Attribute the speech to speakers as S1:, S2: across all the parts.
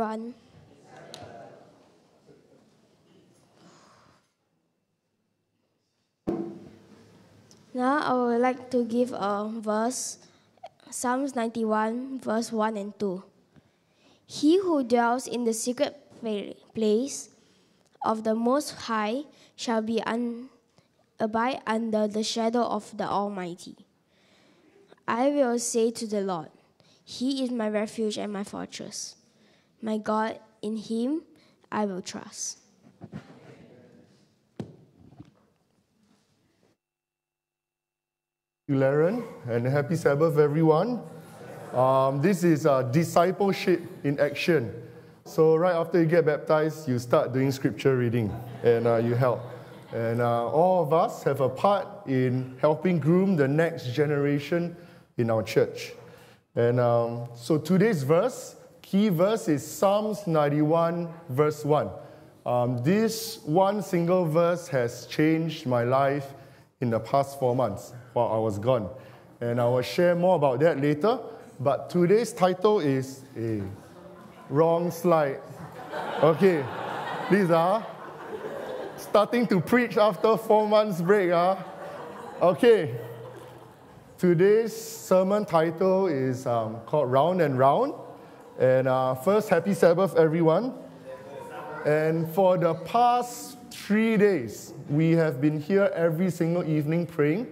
S1: everyone. Now I would like to give a verse, Psalms 91, verse 1 and 2. He who dwells in the secret place of the Most High shall abide under the shadow of the Almighty. I will say to the Lord, He is my refuge and my fortress. My God, in Him I will trust.
S2: Thank you, Laren, and happy Sabbath, everyone. This is discipleship in action. So right after you get baptized, you start doing scripture reading, and you help. And all of us have a part in helping groom the next generation in our church. And so today's key verse is Psalms 91, verse 1. This one single verse has changed my life in the past 4 months while I was gone. And I will share more about that later. But today's title is a wrong slide. Okay, these are starting to preach after 4 months break. Okay, today's sermon title is called Round and Round. And first, happy Sabbath, everyone. And for the past 3 days, we have been here every single evening praying.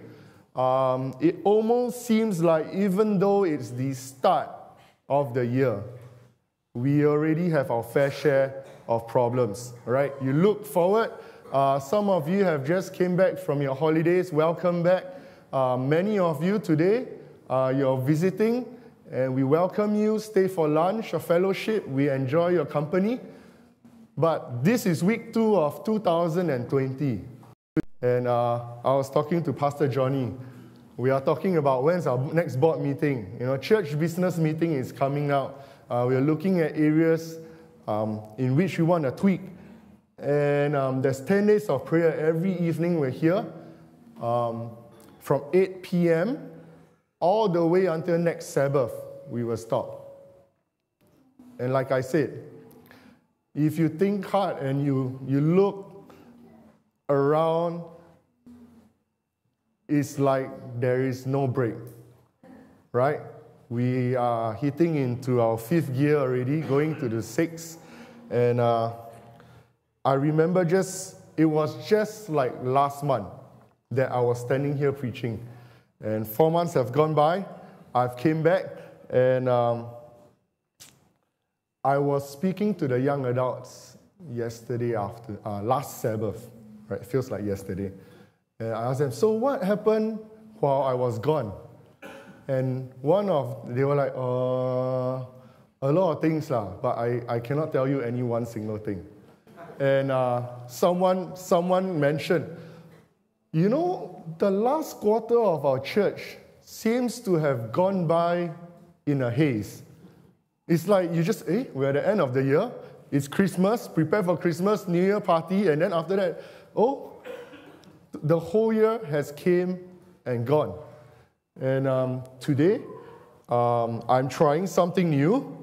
S2: It almost seems like even though it's the start of the year, we already have our fair share of problems, right? You look forward. Some of you have just came back from your holidays. Welcome back. Many of you today, you're visiting, and we welcome you. Stay for lunch or fellowship. We enjoy your company. But this is week 2 of 2020. And I was talking to Pastor Johnny. We are talking about when's our next board meeting. Church business meeting is coming out. We are looking at areas in which we want to tweak. And there's 10 days of prayer every evening. We're here from 8 p.m. all the way until next Sabbath. We will stop. And like I said, if you think hard and you look around, it's like there is no break, right? We are hitting into our 5th gear already, going to the 6th. And I remember it was just like last month that I was standing here preaching. And 4 months have gone by. I've came back, and I was speaking to the young adults yesterday after, last Sabbath, right? It feels like yesterday. And I asked them, so what happened while I was gone? And they were like, a lot of things, but I cannot tell you any one single thing. And someone mentioned, the last quarter of our church seems to have gone by in a haze. It's like you just, we're at the end of the year. It's Christmas, prepare for Christmas, New Year party, and then after that, the whole year has came and gone. And today, I'm trying something new.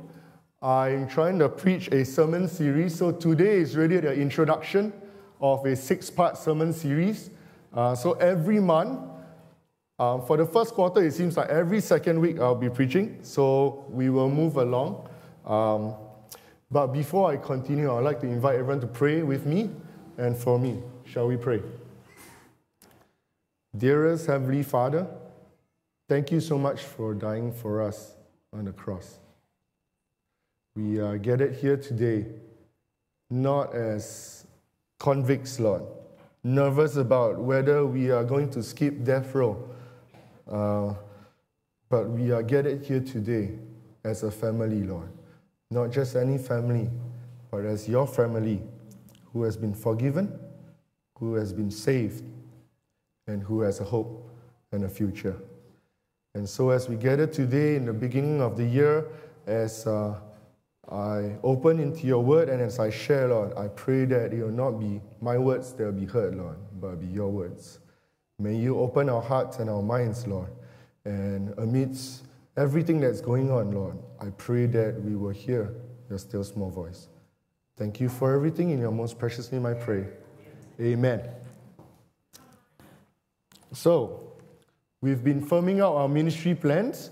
S2: I'm trying to preach a sermon series. So today is really the introduction of a 6-part sermon series. So every month, for the first quarter, it seems like every second week I'll be preaching. So we will move along. But before I continue, I'd like to invite everyone to pray with me and for me. Shall we pray? Dearest Heavenly Father, thank you so much for dying for us on the cross. We are gathered here today not as convicts, Lord, nervous about whether we are going to skip death row, but we are gathered here today as a family, Lord. Not just any family, but as your family who has been forgiven, who has been saved, and who has a hope and a future. And so as we gather today in the beginning of the year, as I open into your word and as I share, Lord, I pray that it will not be my words that will be heard, Lord, but be your words. May you open our hearts and our minds, Lord, and amidst everything that's going on, Lord, I pray that we will hear your still small voice. Thank you for everything. In your most precious name I pray. Amen. So, we've been firming out our ministry plans,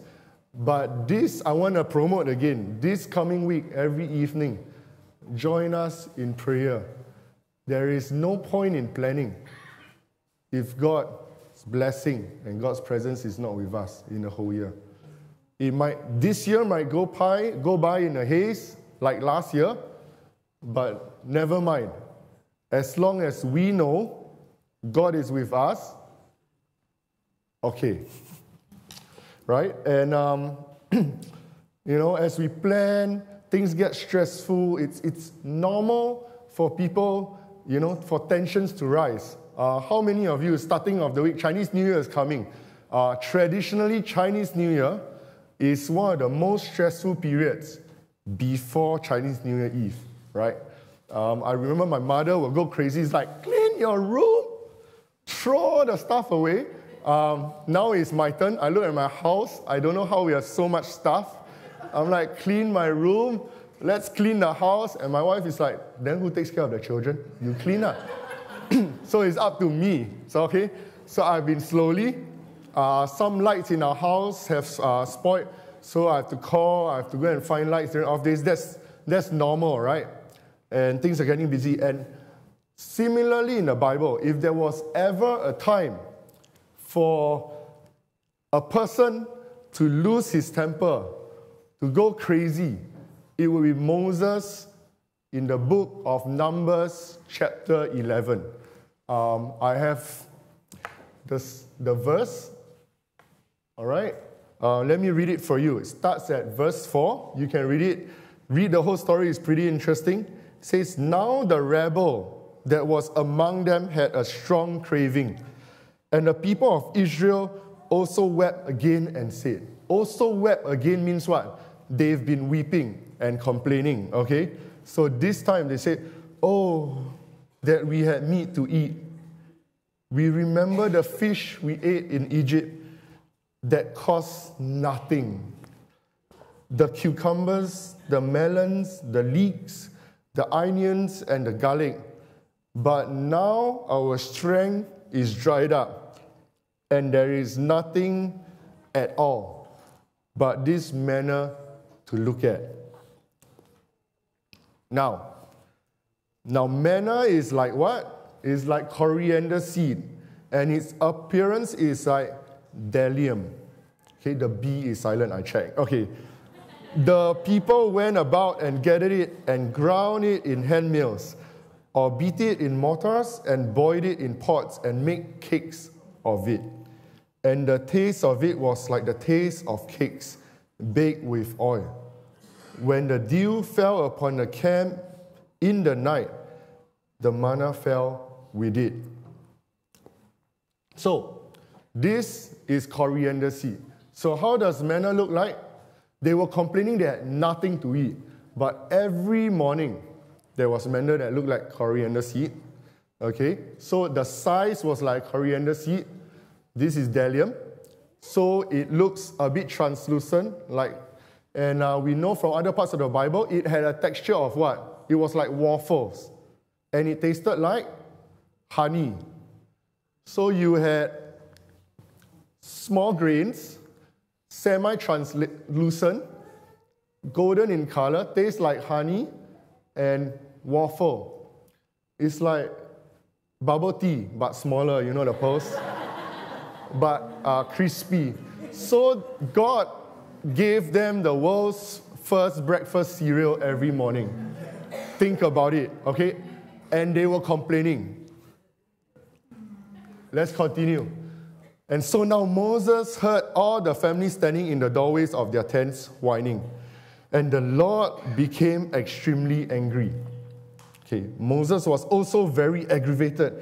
S2: but this I want to promote again. This coming week, every evening, join us in prayer. There is no point in planning if God's blessing and God's presence is not with us in the whole year. This year might go by in a haze like last year, but never mind. As long as we know God is with us, okay. Right? And, as we plan, things get stressful. It's normal for people, for tensions to rise. How many of you, starting of the week, Chinese New Year is coming. Traditionally, Chinese New Year is one of the most stressful periods before Chinese New Year Eve, right? I remember my mother would go crazy. It's like, clean your room, throw all the stuff away. Now it's my turn. I look at my house. I don't know how we have so much stuff. I'm like, clean my room. Let's clean the house. And my wife is like, then who takes care of the children? You clean up. So it's up to me. So I've been slowly. Some lights in our house have spoiled. So I have to go and find lights during off days. That's normal, right? And things are getting busy. And similarly in the Bible, if there was ever a time for a person to lose his temper, to go crazy, it will be Moses in the book of Numbers, chapter 11. I have the verse. All right? Let me read it for you. It starts at verse 4. You can read it. Read the whole story. It's pretty interesting. It says, now the rebel that was among them had a strong craving. And the people of Israel also wept again and said. Also wept again means what? They've been weeping and complaining, okay? So this time they said, oh, that we had meat to eat. We remember the fish we ate in Egypt that cost nothing. The cucumbers, the melons, the leeks, the onions, and the garlic. But now our strength is dried up, and there is nothing at all but this manna to look at. Now manna is like what? It's like coriander seed, and its appearance is like bdellium. Okay, the B is silent, I checked. Okay. The people went about and gathered it and ground it in hand mills, or beat it in mortars and boiled it in pots and made cakes of it. And the taste of it was like the taste of cakes baked with oil. When the dew fell upon the camp in the night, the manna fell with it. So, this is coriander seed. So how does manna look like? They were complaining they had nothing to eat. But every morning, there was manna that looked like coriander seed. Okay? So the size was like coriander seed. This is bdellium. So it looks a bit translucent, and we know from other parts of the Bible, it had a texture of what? It was like waffles. And it tasted like honey. So you had small grains, semi-translucent, golden in color, tastes like honey, and waffle. It's like bubble tea, but smaller, the pearls, but crispy. So God gave them the world's first breakfast cereal every morning. Think about it, okay? And they were complaining. Let's continue. And so now Moses heard all the family standing in the doorways of their tents whining. And the Lord became extremely angry. Okay, Moses was also very aggravated.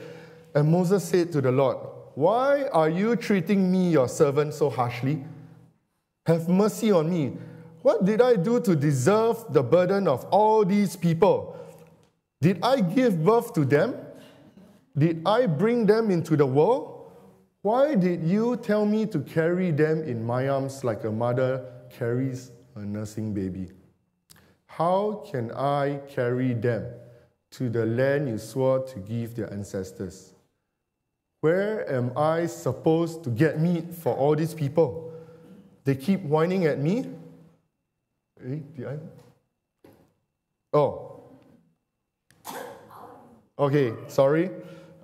S2: And Moses said to the Lord, why are you treating me, your servant, so harshly? Have mercy on me. What did I do to deserve the burden of all these people? Did I give birth to them? Did I bring them into the world? Why did you tell me to carry them in my arms like a mother carries a nursing baby? how can I carry them to the land you swore to give their ancestors? Where am I supposed to get meat for all these people? They keep whining at me. Oh. Okay, sorry.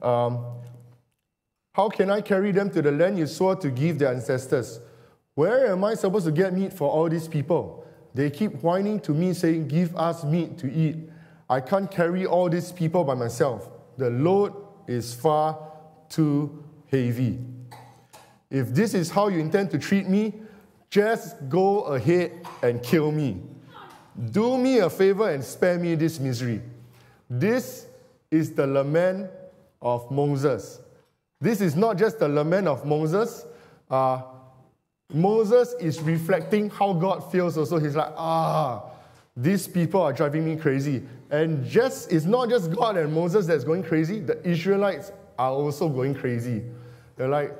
S2: How can I carry them to the land you swore to give their ancestors? Where am I supposed to get meat for all these people? They keep whining to me, saying, give us meat to eat. I can't carry all these people by myself. The load is far too heavy. If this is how you intend to treat me, just go ahead and kill me. Do me a favor and spare me this misery. This is the lament of Moses. This is not just the lament of Moses. Moses is reflecting how God feels also. He's like, these people are driving me crazy. And it's not just God and Moses that's going crazy. The Israelites are also going crazy. They're like,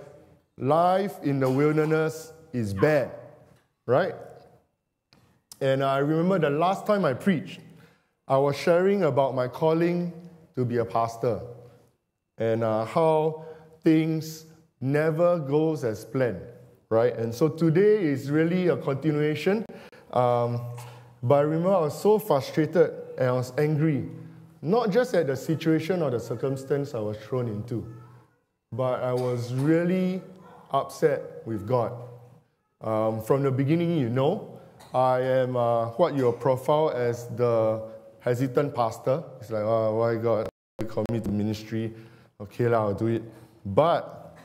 S2: life in the wilderness is bad, right? And I remember the last time I preached, I was sharing about my calling to be a pastor and how things never goes as planned, right? And so today is really a continuation. But I remember I was so frustrated and I was angry, not just at the situation or the circumstance I was thrown into, but I was really upset with God. From the beginning, you know, I am what you profile as the hesitant pastor. It's like, oh, why God, you call me to ministry? Okay, I'll do it. But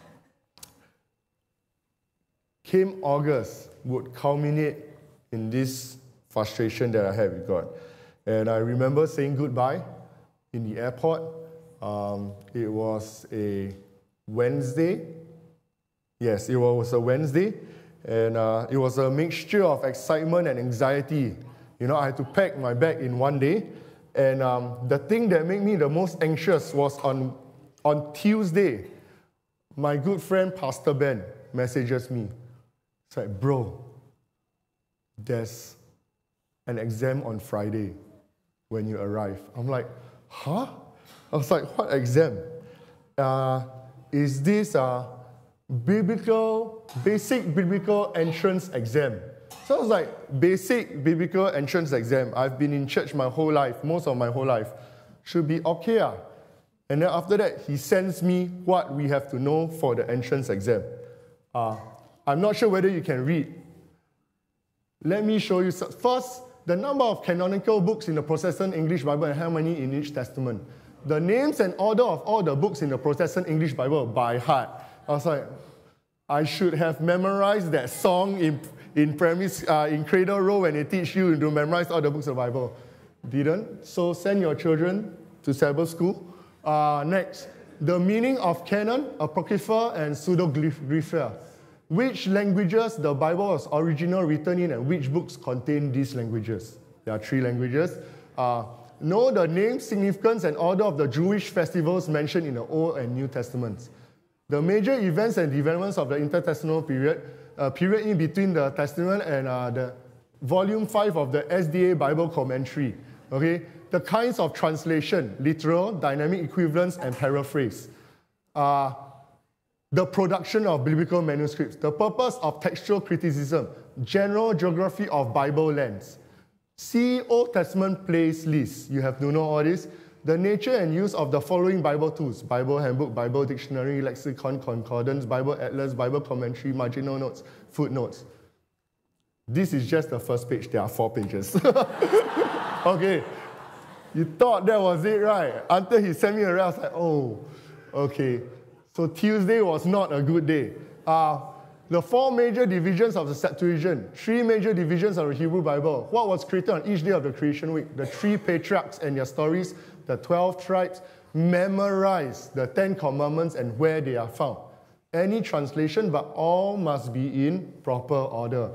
S2: came August would culminate in this frustration that I had with God. And I remember saying goodbye in the airport. It was a Wednesday. Yes, it was a Wednesday. And it was a mixture of excitement and anxiety. You know, I had to pack my bag in one day. And the thing that made me the most anxious was on Tuesday, my good friend Pastor Ben messages me. It's like, bro, there's an exam on Friday when you arrive. I'm like, huh? I was like, what exam? Is this basic biblical entrance exam? So I was like, basic biblical entrance exam. I've been in church my whole life, most of my whole life. Should be okay. And then after that, he sends me what we have to know for the entrance exam. I'm not sure whether you can read. Let me show you. First, the number of canonical books in the Protestant English Bible and how many in each testament. The names and order of all the books in the Protestant English Bible by heart. I was like, I should have memorized that song in Cradle Roll when they teach you to memorize all the books of the Bible. Didn't. So send your children to Sabbath school. Next, the meaning of canon, apocrypha, and pseudoglypha. Which languages the Bible was originally written in and which books contain these languages. There are 3 languages. Know the name, significance, and order of the Jewish festivals mentioned in the Old and New Testaments. The major events and developments of the intertestamental period in between the Testament and the Volume 5 of the SDA Bible Commentary. Okay? The kinds of translation, literal, dynamic equivalence, and paraphrase. The production of biblical manuscripts, the purpose of textual criticism, general geography of Bible lands. See Old Testament place list. You have to know all this. The nature and use of the following Bible tools: Bible handbook, Bible dictionary, lexicon, concordance, Bible atlas, Bible commentary, marginal notes, footnotes. This is just the first page. There are 4 pages. Okay. You thought that was it, right? Until he sent me around, I was like, oh, okay. So Tuesday was not a good day. The 4 major divisions of the Septuagint, 3 major divisions of the Hebrew Bible. What was created on each day of the creation week? The 3 patriarchs and their stories, the 12 tribes. Memorize the 10 commandments and where they are found. Any translation, but all must be in proper order.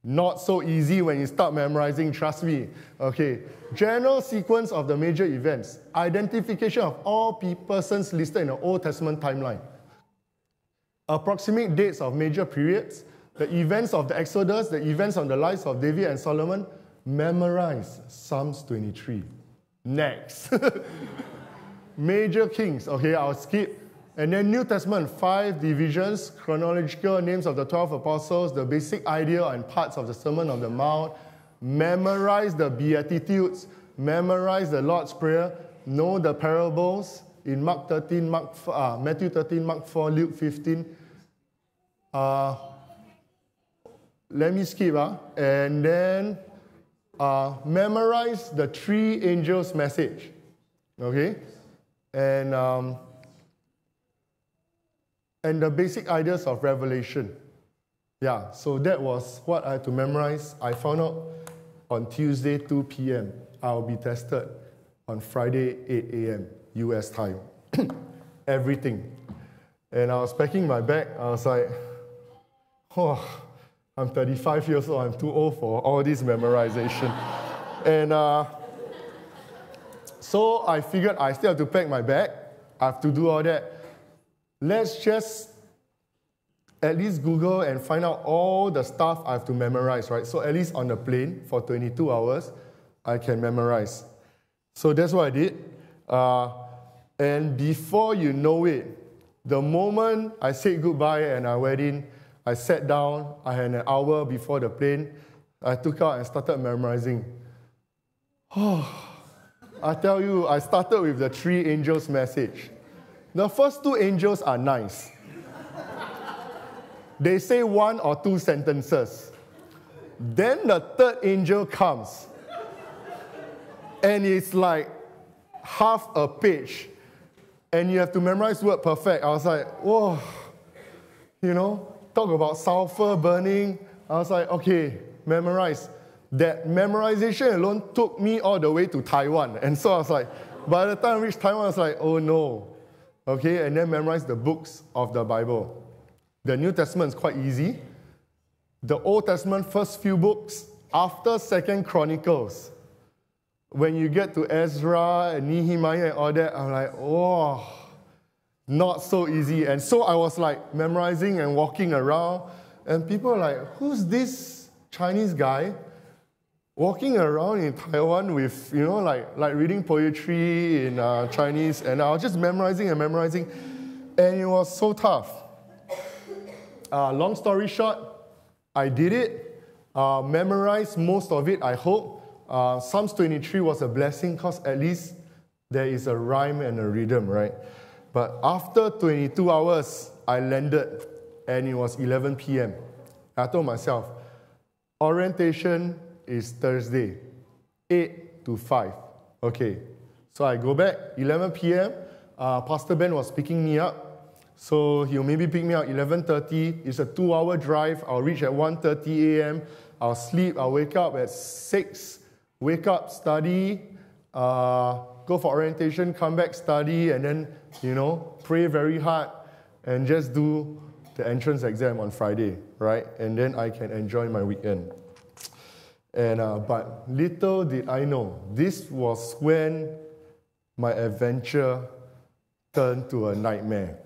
S2: Not so easy when you start memorizing, trust me. Okay. General sequence of the major events. Identification of all persons listed in the Old Testament timeline. Approximate dates of major periods. The events of the Exodus, the events of the lives of David and Solomon. memorize Psalms 23. Next. Major kings. Okay, I'll skip. And then New Testament, 5 divisions, chronological names of the 12 apostles, the basic idea and parts of the Sermon on the Mount. Memorize the Beatitudes. Memorize the Lord's Prayer. Know the parables in Matthew 13, Mark 4, Luke 15. Let me skip. And then memorize the 3 angels' message. Okay? And the basic ideas of Revelation. Yeah, so that was what I had to memorize. I found out on Tuesday, 2 p.m. I'll be tested on Friday, 8 a.m. US time. Everything. And I was packing my bag. I was like, oh, I'm 35 years old. I'm too old for all this memorization. And so I figured I still have to pack my bag. I have to do all that. Let's just at least Google and find out all the stuff I have to memorize, right? So at least on the plane for 22 hours, I can memorize. So that's what I did. And before you know it, the moment I said goodbye and I went in, I sat down, I had an hour before the plane, I took out and started memorizing. Oh, I tell you, I started with the 3 angels' message. The first 2 angels are nice. They say 1 or 2 sentences. Then the 3rd angel comes. And it's like half a page. And you have to memorize word perfect. I was like, whoa. You know, talk about sulfur burning. I was like, okay, memorize. That memorization alone took me all the way to Taiwan. And so I was like, by the time I reached Taiwan, I was like, oh no. Okay, and then memorize the books of the Bible. The New Testament is quite easy. The Old Testament, first few books, after 2 Chronicles, when you get to Ezra and Nehemiah and all that, I'm like, oh, not so easy. And so I was like memorizing and walking around, and people are like, who's this Chinese guy walking around in Taiwan with, you know, like reading poetry in Chinese? And I was just memorizing, and it was so tough. Long story short, I did it, memorized most of it, I hope. Psalms 23 was a blessing because at least there is a rhyme and a rhythm, right? But after 22 hours, I landed and it was 11 p.m. I told myself, orientation is Thursday, 8 to 5. Okay, so I go back, 11 p.m. Pastor Ben was picking me up. So he'll maybe pick me up 11:30. It's a 2-hour drive. I'll reach at 1:30 a.m. I'll sleep. I'll wake up at 6. Wake up, study, go for orientation, come back, study, and then, you know, pray very hard and just do the entrance exam on Friday, right? And then I can enjoy my weekend. And but little did I know, this was when my adventure turned to a nightmare.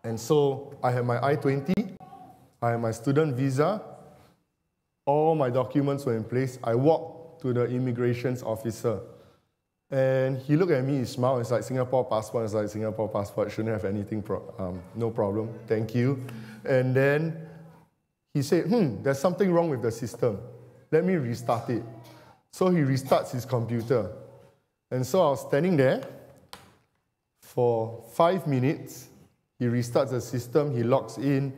S2: And so I had my I-20, I had my student visa, all my documents were in place. I walked to the immigration officer, and he looked at me, he smiled, it's like Singapore passport, it's like Singapore passport, shouldn't have anything, no problem, thank you. And then he said, there's something wrong with the system. Let me restart it. So he restarts his computer. And so I was standing there for 5 minutes. He restarts the system, he logs in,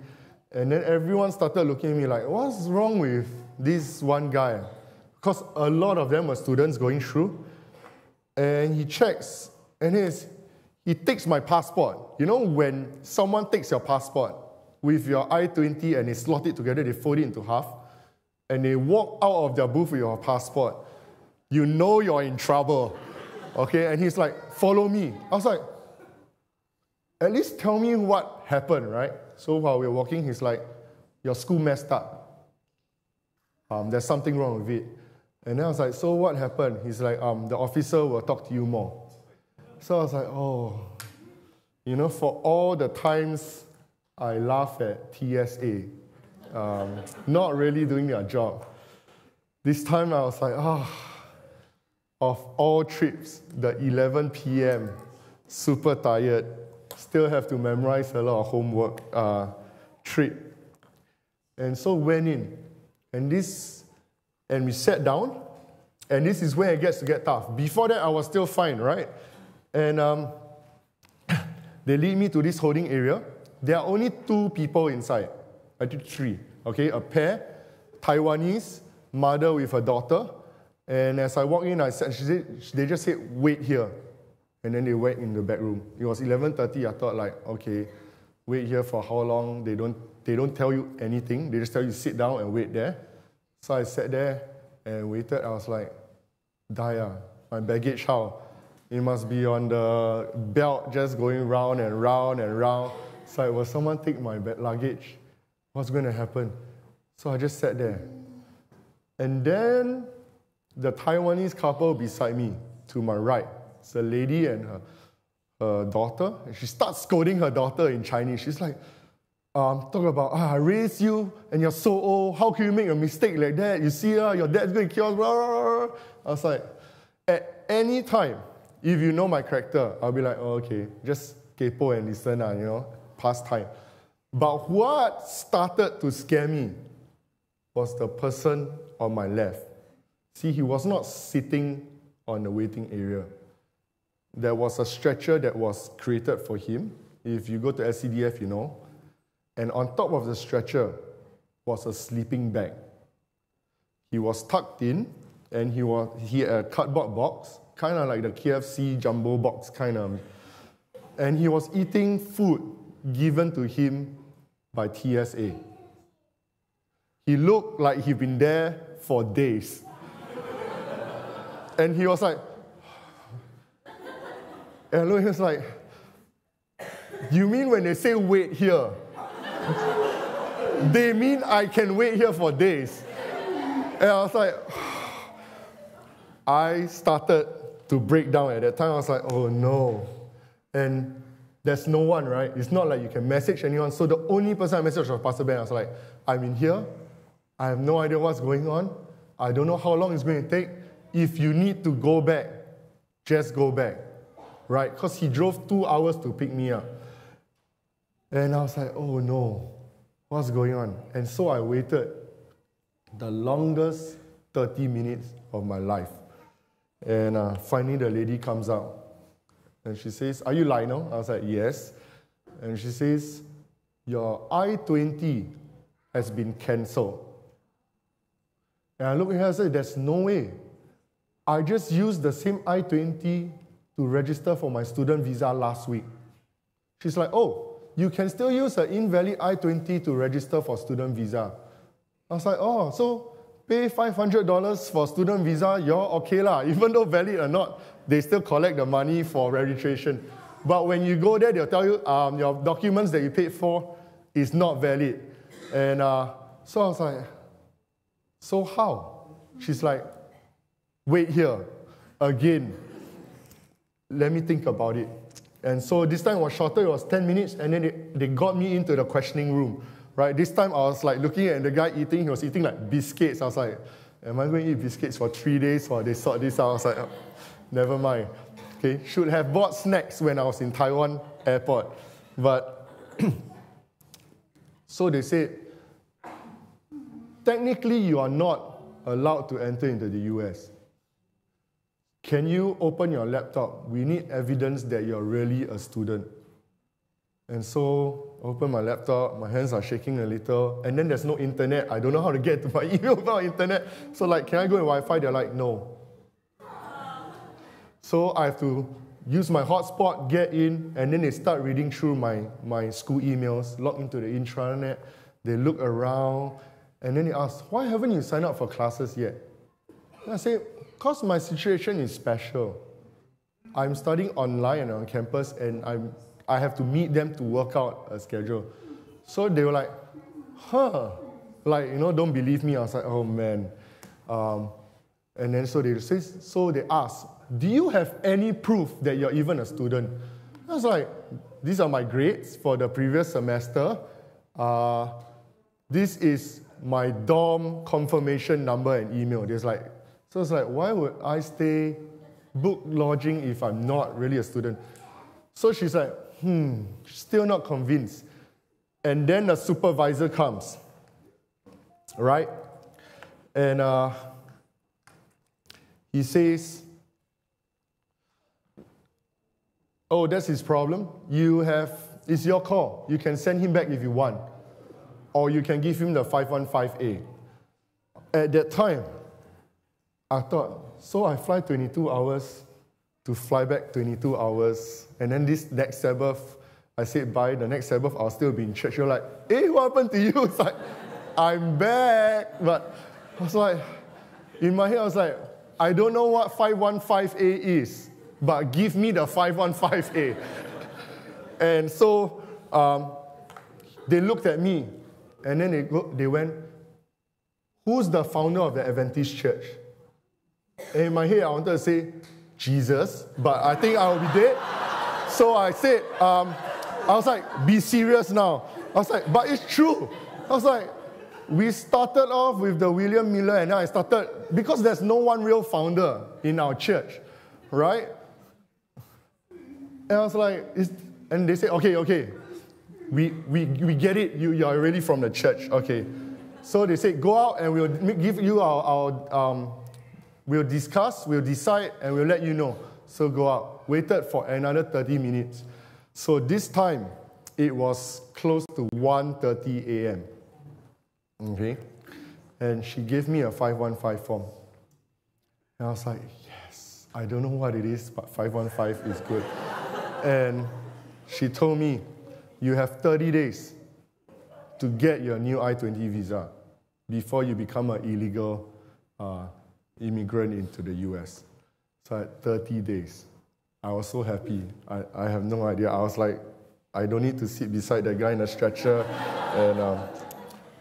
S2: and then everyone started looking at me like, what's wrong with this one guy? Because a lot of them were students going through. And he checks, and he takes my passport. You know, when someone takes your passport with your I-20 and they slot it together, they fold it into half, and they walk out of their booth with your passport, you know you're in trouble. Okay, and he's like, follow me. I was like, at least tell me what happened, right? So while we were walking, he's like, your school messed up. There's something wrong with it. And then I was like, so what happened? He's like, the officer will talk to you more. So I was like, oh, you know, for all the times I laugh at TSA, not really doing their job. This time I was like, of all trips, the 11 p.m., super tired, still have to memorize a lot of homework trip. And so went in, and we sat down, and this is where it gets to get tough. Before that, I was still fine, right? And they lead me to this holding area. There are only 2 people inside. I think 3, okay? A pair, Taiwanese, mother with her daughter. And as I walked in, they just said, wait here. And then they went in the back room. It was 11:30. I thought like, okay, wait here for how long? They don't tell you anything. They just tell you sit down and wait there. So I sat there and waited. I was like, Daya, my baggage how? It must be on the belt just going round and round and round. So will someone take my luggage? What's going to happen? So I just sat there. And then the Taiwanese couple beside me, to my right, it's a lady and her daughter. And she starts scolding her daughter in Chinese. She's like, talk about, I raised you and you're so old. How can you make a mistake like that? You see, your dad's going to kill us. Blah, blah, blah. I was like, at any time, if you know my character, I'll be like, oh, okay, just kepo and listen, past time. But what started to scare me was the person on my left. See, he was not sitting on the waiting area. There was a stretcher that was created for him. If you go to SCDF, you know. And on top of the stretcher was a sleeping bag. He was tucked in, and he had a cardboard box, kind of like the KFC jumbo box, kind of. And he was eating food given to him by TSA. He looked like he'd been there for days. And he was like, and he was like, you mean when they say wait here, they mean I can wait here for days? And I was like, I started to break down at that time. I was like, oh no. And there's no one, right? It's not like you can message anyone. So the only person I messaged was Pastor Ben. I was like, I'm in here. I have no idea what's going on. I don't know how long it's going to take. If you need to go back, just go back, right? Because he drove 2 hours to pick me up. And I was like, oh no, what's going on? And so I waited the longest 30 minutes of my life. And finally the lady comes out. And she says, are you Lionel? I was like, yes. And she says, your I-20 has been cancelled. And I looked at her and said, there's no way. I just used the same I-20 to register for my student visa last week. She's like, oh, you can still use an invalid I-20 to register for student visa. I was like, oh, so pay $500 for student visa, you're okay lah. Even though valid or not, they still collect the money for registration. But when you go there, they'll tell you your documents that you paid for is not valid. And so I was like, so how? She's like, wait here, again. Let me think about it. And so this time was shorter, it was 10 minutes, and then they got me into the questioning room. Right? This time I was like looking at the guy eating, he was eating like biscuits. I was like, am I going to eat biscuits for 3 days while they sort this out? I was like, never mind. Okay, should have bought snacks when I was in Taiwan airport. But, so they said, technically you are not allowed to enter into the US. Can you open your laptop? We need evidence that you're really a student. And so I open my laptop, my hands are shaking a little, and then there's no internet. I don't know how to get to my email without internet. So like, can I go in Wi-Fi? They're like, no. So I have to use my hotspot, get in, and then they start reading through my school emails, log into the intranet, they look around, and then they ask, why haven't you signed up for classes yet? And I say, because my situation is special. I'm studying online and on campus, and I have to meet them to work out a schedule. So they were like, like, don't believe me. I was like, oh man. And then so they asked, do you have any proof that you're even a student? I was like, these are my grades for the previous semester. This is my dorm confirmation number and email. So it's like, why would I book lodging if I'm not really a student? So she's like, still not convinced. And then the supervisor comes, right? And he says, oh, that's his problem. It's your call. You can send him back if you want. Or you can give him the 515A. At that time, I thought, so I fly 22 hours to fly back 22 hours. And then this next Sabbath, I said bye. The next Sabbath, I'll still be in church. You're like, hey, what happened to you? It's like, I'm back. But I was like, in my head, I was like, I don't know what 515A is, but give me the 515A. And so they looked at me, and then they went, who's the founder of the Adventist church? And in my head, I wanted to say, Jesus, but I think I will be dead. So I said, I was like, be serious now. I was like, but it's true. I was like, we started off with the William Miller, and then I started, because there's no one real founder in our church, right? And I was like, and they said, okay, we get it, you are really from the church, okay. So they said, go out and we'll give you we'll discuss, we'll decide, and we'll let you know. So go out. Waited for another 30 minutes. So this time, it was close to 1:30 a.m. Okay? And she gave me a 515 form. And I was like, yes, I don't know what it is, but 515 is good. And she told me, you have 30 days to get your new I-20 visa before you become an illegal immigrant into the US. So I had 30 days. I was so happy. I have no idea. I was like, I don't need to sit beside that guy in a stretcher.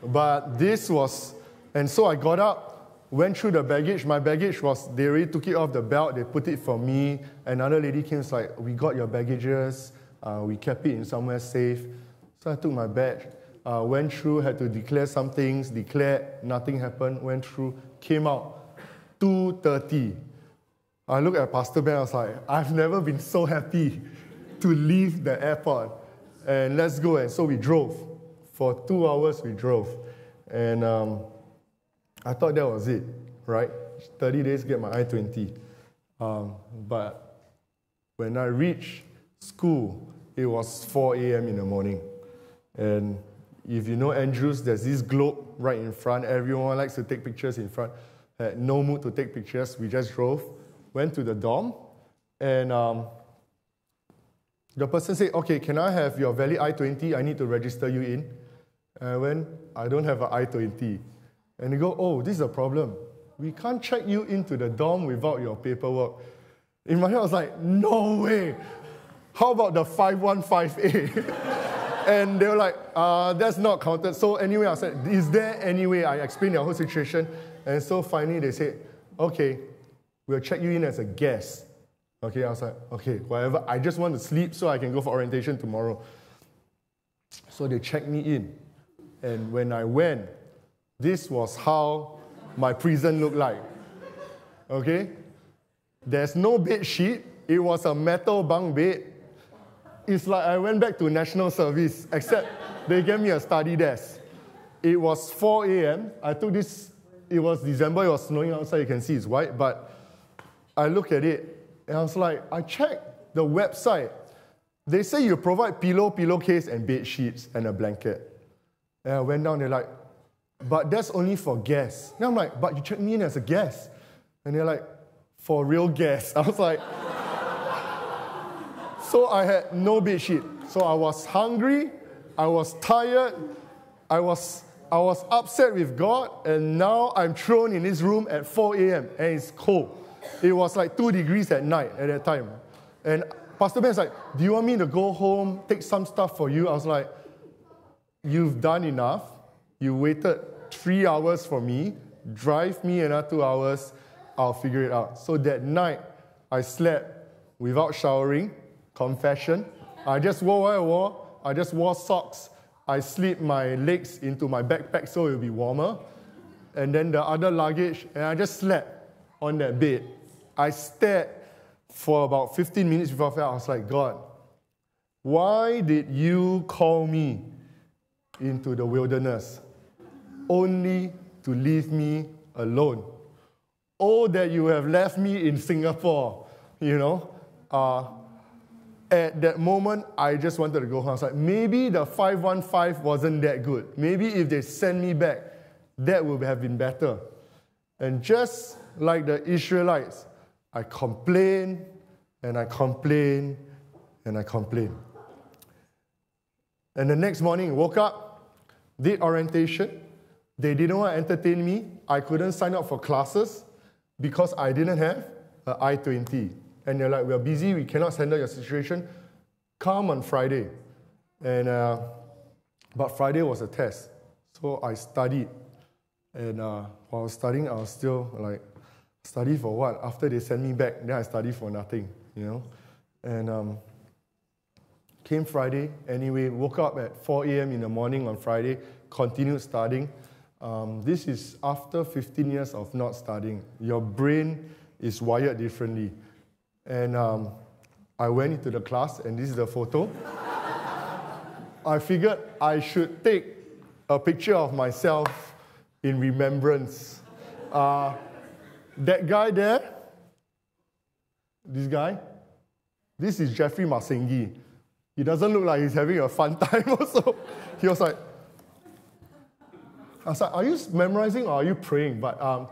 S2: But this was, and so I got up, went through the baggage. My baggage was, they already took it off the belt, they put it for me. Another lady came, was like, we got your baggages, we kept it in somewhere safe. So I took my badge, went through, had to declare some things, declared, nothing happened, went through, came out, 2:30. I looked at Pastor Ben, I was like, I've never been so happy to leave the airport. And let's go. And so we drove. For 2 hours, we drove. And I thought that was it, right? 30 days, get my I-20. But when I reached school, it was 4 a.m. in the morning. And if you know Andrews, there's this globe right in front. Everyone likes to take pictures in front. Had no mood to take pictures. We just drove, went to the dorm, and the person said, okay, can I have your valid I-20? I need to register you in. And I went, I don't have an I-20. And they go, oh, this is a problem. We can't check you into the dorm without your paperwork. In my head, I was like, no way. How about the 515A? And they were like, that's not counted. So anyway, I said, is there any way? I explained the whole situation. And so finally they said, okay, we'll check you in as a guest. Okay, I was like, okay, whatever. I just want to sleep so I can go for orientation tomorrow. So they checked me in. And when I went, this was how my prison looked like. Okay? There's no bed sheet. It was a metal bunk bed. It's like I went back to national service, except they gave me a study desk. It was 4 a.m. I took this, it was December, it was snowing outside, you can see it's white, but I looked at it, and I was like, I checked the website. They say you provide pillowcase, and bed sheets, and a blanket. And I went down, they're like, but that's only for guests. And I'm like, but you checked me in as a guest. And they're like, for real guests. I was like, so I had no bed sheet. So I was hungry, I was tired, I was upset with God, and now I'm thrown in this room at 4 a.m. and it's cold. It was like 2 degrees at night at that time. And Pastor Ben's like, do you want me to go home, take some stuff for you? I was like, you've done enough. You waited 3 hours for me. Drive me another 2 hours. I'll figure it out. So that night, I slept without showering. Confession. I just wore what I wore. I just wore socks I slid my legs into my backpack so it will be warmer. And then the other luggage, and I just slept on that bed. I stared for about 15 minutes before I fell. I was like, God, why did you call me into the wilderness only to leave me alone? Oh, that you have left me in Singapore, you know. At that moment, I just wanted to go home. I was like, maybe the 515 wasn't that good. Maybe if they send me back, that would have been better. And just like the Israelites, I complained, and I complained, and I complained. And the next morning, woke up, did orientation. They didn't want to entertain me. I couldn't sign up for classes because I didn't have an I-20. And they're like, we're busy, we cannot handle your situation. Come on Friday. And but Friday was a test. So I studied. And while I was studying, I was still like, study for what? After they sent me back, then I study for nothing, you know. And came Friday, anyway, woke up at 4 a.m. in the morning on Friday, continued studying. This is after 15 years of not studying. Your brain is wired differently. And I went into the class, and this is the photo. I figured I should take a picture of myself in remembrance. That guy there, this guy, this is Jeffrey Masengi. He doesn't look like he's having a fun time also. He was like, I was like, are you memorizing or are you praying? But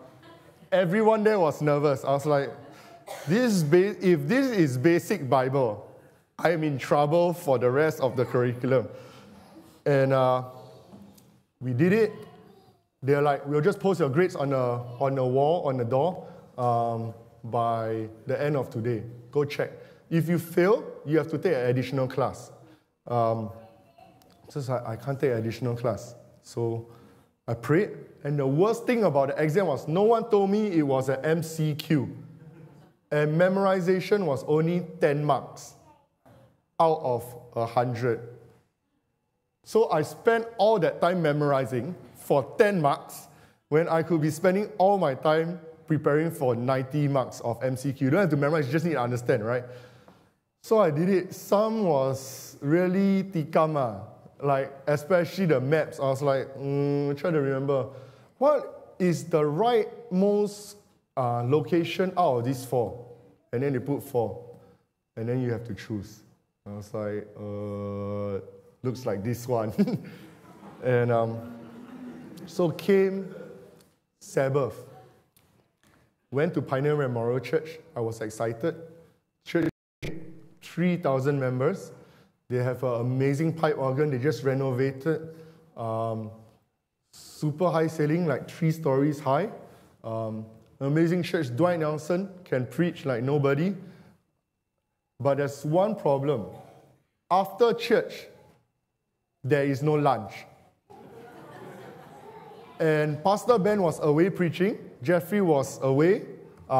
S2: everyone there was nervous. I was like, if this is basic Bible, I am in trouble for the rest of the curriculum. And we did it. They're like, we'll just post your grades on the wall, on the door, by the end of today. Go check. If you fail, you have to take an additional class. Just like, I can't take an additional class. So I prayed, and the worst thing about the exam was no one told me it was an MCQ. And memorization was only 10 marks out of 100. So I spent all that time memorizing for 10 marks when I could be spending all my time preparing for 90 marks of MCQ. You don't have to memorize, you just need to understand, right? So I did it. Some was really tikam, like especially the maps. I was like, trying to remember, what is the rightmost location out of these four? And then they put 4. And then you have to choose. I was like, looks like this one. And so came Sabbath. Went to Pioneer Memorial Church. I was excited. Church, 3,000 members. They have an amazing pipe organ. They just renovated. Super high ceiling, like 3 stories high. Amazing church. Dwight Nelson can preach like nobody. But there's one problem. After church, there is no lunch. And Pastor Ben was away preaching. Jeffrey was away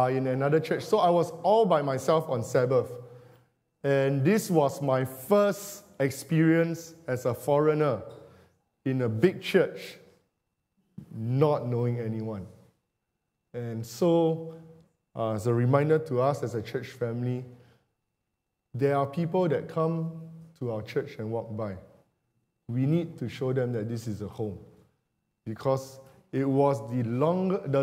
S2: in another church. So I was all by myself on Sabbath. And this was my first experience as a foreigner in a big church, not knowing anyone. And so, as a reminder to us as a church family, there are people that come to our church and walk by. We need to show them that this is a home. Because it was the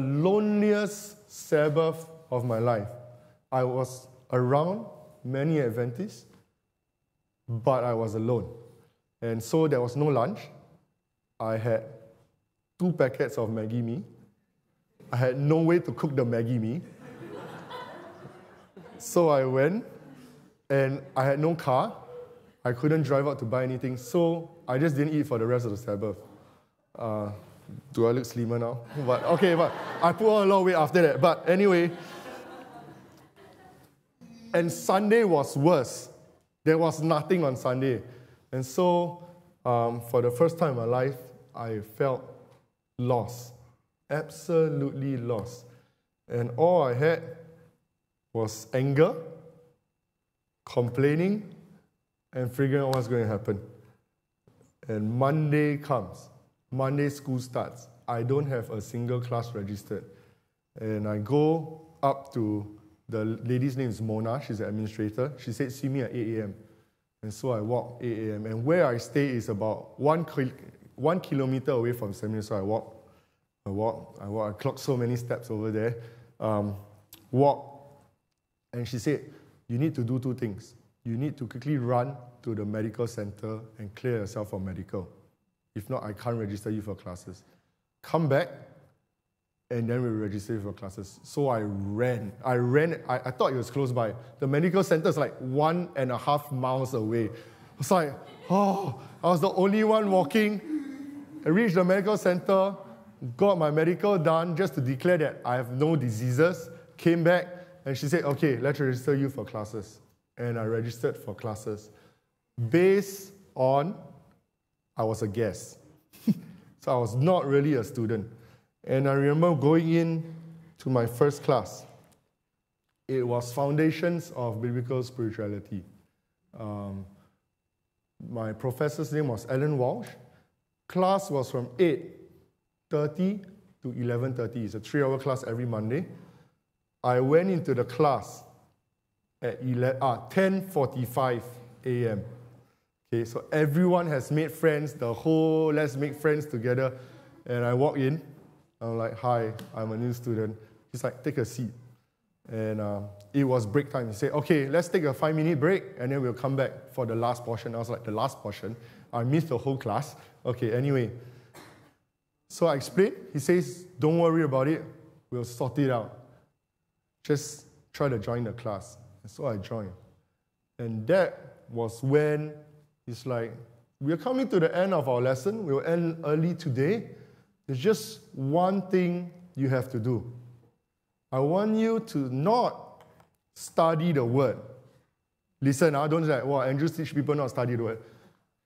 S2: loneliest Sabbath of my life. I was around many Adventists, but I was alone. And so there was no lunch. I had 2 packets of Maggi Mee. I had no way to cook the Maggi Mee. So I went, and I had no car. I couldn't drive out to buy anything, so I just didn't eat for the rest of the Sabbath. Do I look slimmer now? But I put on a lot of weight after that. But anyway, and Sunday was worse. There was nothing on Sunday. And so, for the first time in my life, I felt lost. Absolutely lost. And all I had was anger, complaining, and figuring out what's going to happen. And Monday comes. Monday school starts. I don't have a single class registered. And I go up to the lady's name is Mona. She's an administrator. She said, see me at 8 a.m. And so I walk 8 a.m. And where I stay is about 1 kilometer away from seminary. So I walk. I clock so many steps over there. Walk. And she said, you need to do two things. You need to quickly run to the medical center and clear yourself for medical. If not, I can't register you for classes. Come back, and then we'll register you for classes. So I ran. I thought it was close by. The medical center is like 1.5 miles away. I was like, oh, I was the only one walking. I reached the medical center, got my medical done just to declare that I have no diseases, came back, and she said, okay, let's register you for classes. And I registered for classes based on I was a guest. So I was not really a student. And I remember going in to my first class. It was Foundations of Biblical Spirituality. My professor's name was Alan Walsh. Class was from 8:30 to 11:30. It's a 3-hour class every Monday. I went into the class at 10:45 a.m. Okay, so everyone has made friends, the whole let's make friends together. And I walk in, I'm like, hi, I'm a new student. He's like, take a seat. And it was break time. He said, okay, let's take a 5-minute break, and then we'll come back for the last portion. I was like, the last portion? I missed the whole class. Okay, anyway. So I explained. He says, don't worry about it. We'll sort it out. Just try to join the class. And so I joined. And that was when it's like, we're coming to the end of our lesson. We'll end early today. There's just one thing you have to do. I want you to not study the word. Listen, I don't say, well, Andrew teach people not study the word.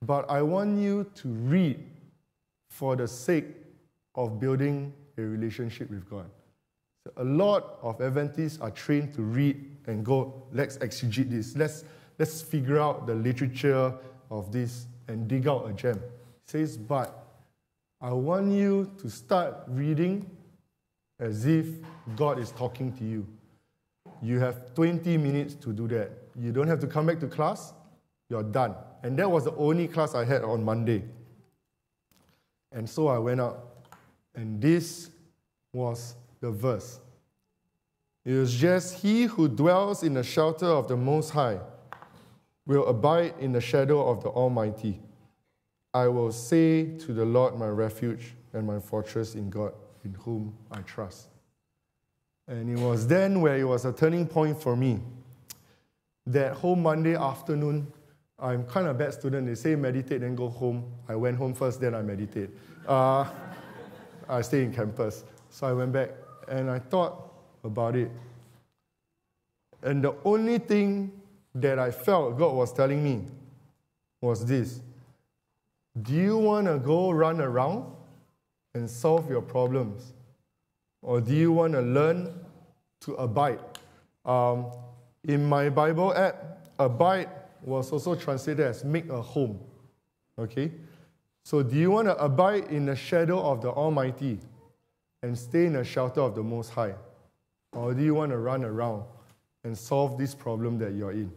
S2: But I want you to read for the sake of building a relationship with God. So a lot of Adventists are trained to read and go, let's exegete this. Let's figure out the literature of this and dig out a gem. It says, but I want you to start reading as if God is talking to you. You have 20 minutes to do that. You don't have to come back to class. You're done. And that was the only class I had on Monday. And so I went out. And this was the verse. It was just, he who dwells in the shelter of the Most High will abide in the shadow of the Almighty. I will say to the Lord, my refuge and my fortress, in God, in whom I trust. And it was then where it was a turning point for me. That whole Monday afternoon, I'm kind of a bad student. They say meditate, then go home. I went home first, then I meditate. I stay in campus. So I went back, and I thought about it. And the only thing that I felt God was telling me was this. Do you want to go run around and solve your problems? Or do you want to learn to abide? In my Bible app, abide was also translated as make a home. Okay? So do you want to abide in the shadow of the Almighty and stay in the shelter of the Most High? Or do you want to run around and solve this problem that you're in?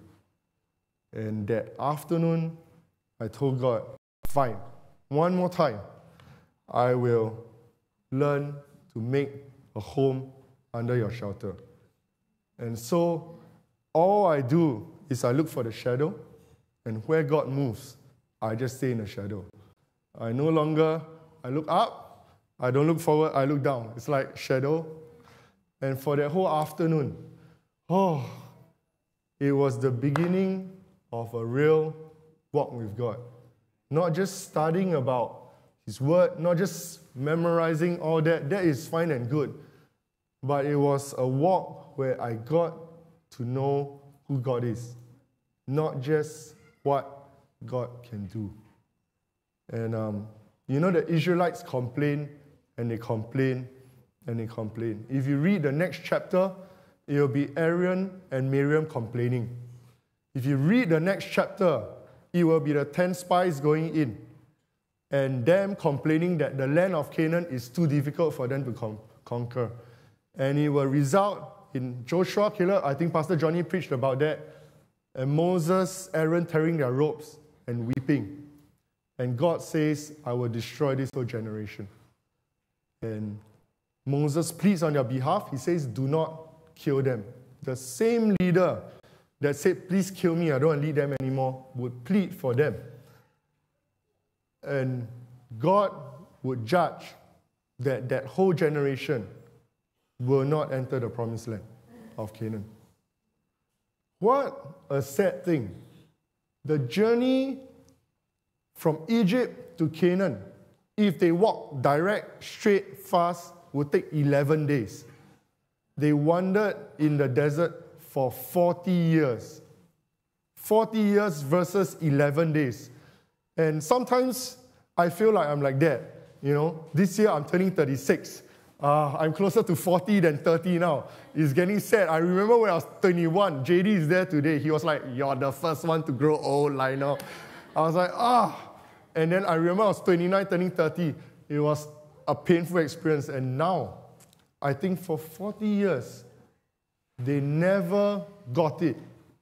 S2: And that afternoon, I told God, fine, one more time, I will learn to make a home under your shelter. And so all I do is I look for the shadow, and where God moves, I just stay in the shadow. I no longer, I look up, I don't look forward, I look down. It's like shadow. And for that whole afternoon, it was the beginning of a real walk with God. Not just studying about His Word, not just memorizing all that. That is fine and good. But it was a walk where I got to know who God is, not just what God can do. And the Israelites complain, and they complain, and they complain. If you read the next chapter, it will be Aaron and Miriam complaining. If you read the next chapter, it will be the 10 spies going in. and them complaining that the land of Canaan is too difficult for them to conquer. And it will result in Joshua, Caleb, I think Pastor Johnny preached about that, and Moses, Aaron tearing their robes and weeping. And God says, I will destroy this whole generation. And Moses pleads on their behalf. He says, do not kill them. The same leader that said, please kill me, I don't want to lead them anymore, would plead for them. And God would judge that that whole generation will not enter the promised land of Canaan. What a sad thing. The journey from Egypt to Canaan, if they walk direct, straight, fast, would take 11 days. They wandered in the desert for 40 years. 40 years versus 11 days. And sometimes I feel like I'm like that. You know, this year I'm turning 36. I'm closer to 40 than 30 now. It's getting sad. I remember when I was 21, JD is there today. He was like, you're the first one to grow old, Lionel. I was like, And then I remember I was 29, turning 30. It was a painful experience. And now, I think for 40 years, they never got it.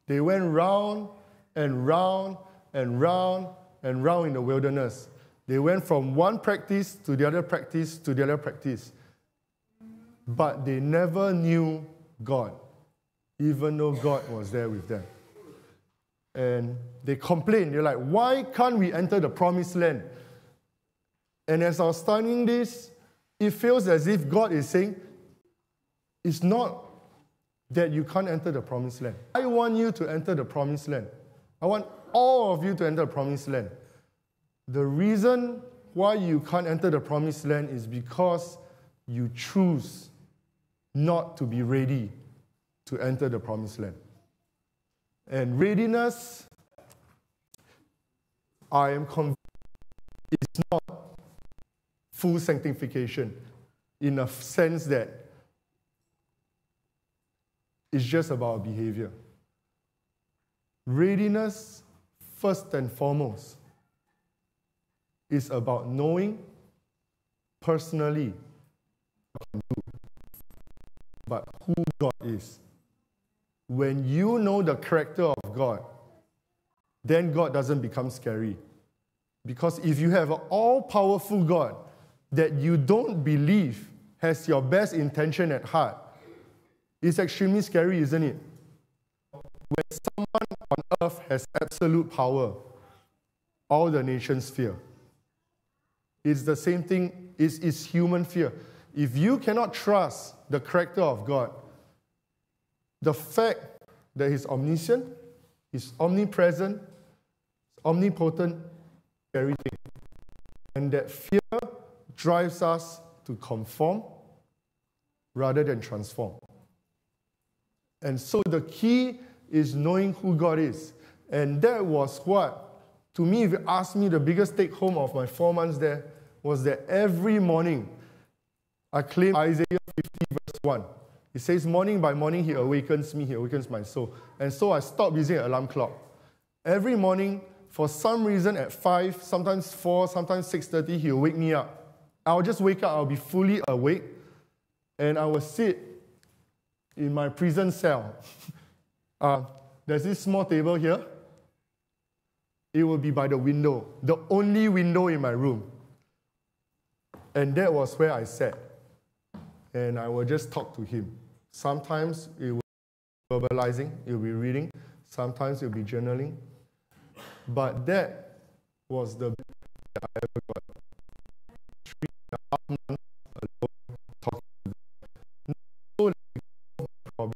S2: They went round and round and round and round in the wilderness. They went from one practice to the other practice to the other practice. But they never knew God, even though God was there with them. And they complained. They're like, why can't we enter the promised land? And as I was studying this, it feels as if God is saying, it's not that you can't enter the promised land. I want you to enter the promised land. I want all of you to enter the promised land. The reason why you can't enter the promised land is because you choose not to be ready to enter the promised land. And readiness, I am convinced, is not full sanctification in a sense that it's just about behavior. Readiness, first and foremost, is about knowing personally but who God is. When you know the character of God, then God doesn't become scary. Because if you have an all-powerful God that you don't believe has your best intention at heart, it's extremely scary, isn't it? When someone on earth has absolute power, all the nations fear. It's the same thing, it's human fear. If you cannot trust the character of God, the fact that He's omniscient, He's omnipresent, omnipotent, everything, and that fear drives us to conform rather than transform. And so the key is knowing who God is. And that was what, to me, if you ask me, the biggest take home of my 4 months there was that every morning I claim Isaiah 50 verse 1. It says, morning by morning He awakens me, He awakens my soul. And so I stopped using an alarm clock. Every morning, for some reason at 5, sometimes 4, sometimes 6:30, He'll wake me up. I'll just wake up, I'll be fully awake, and I will sit in my prison cell. There's this small table here. It will be by the window, the only window in my room. And that was where I sat. And I will just talk to Him. Sometimes it will be verbalizing, it will be reading. Sometimes it will be journaling. But that was the best that I ever got. 3.5 months alone talking to them. So let me go my problem.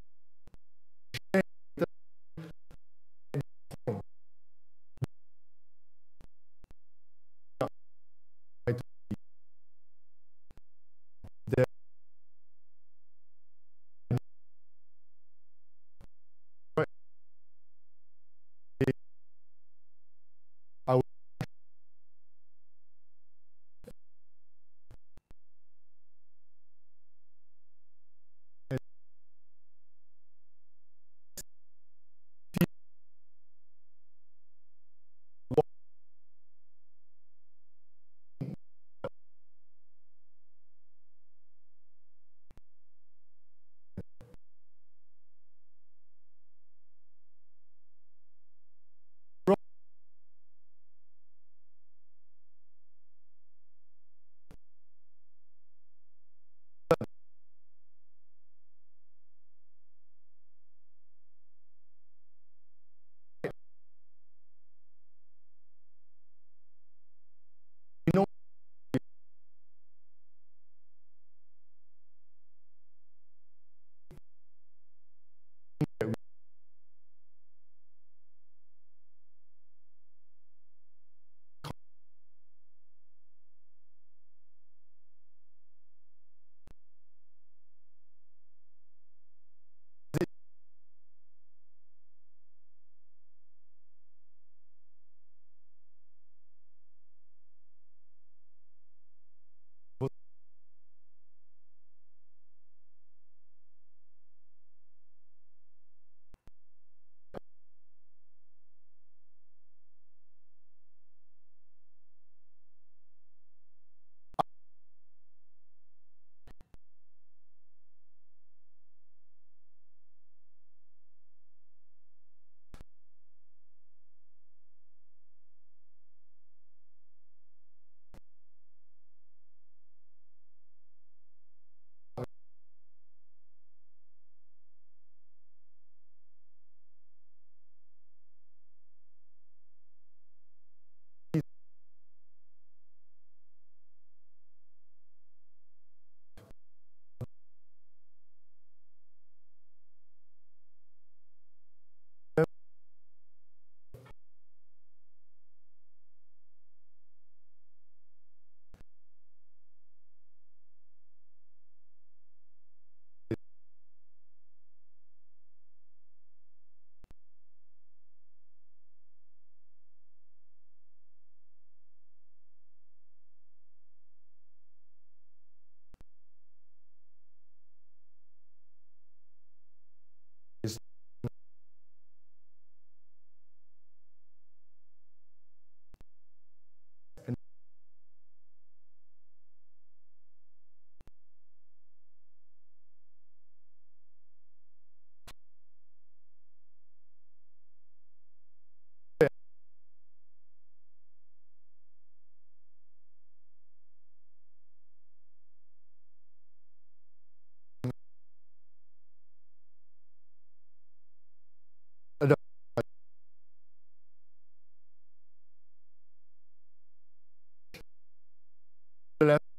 S2: left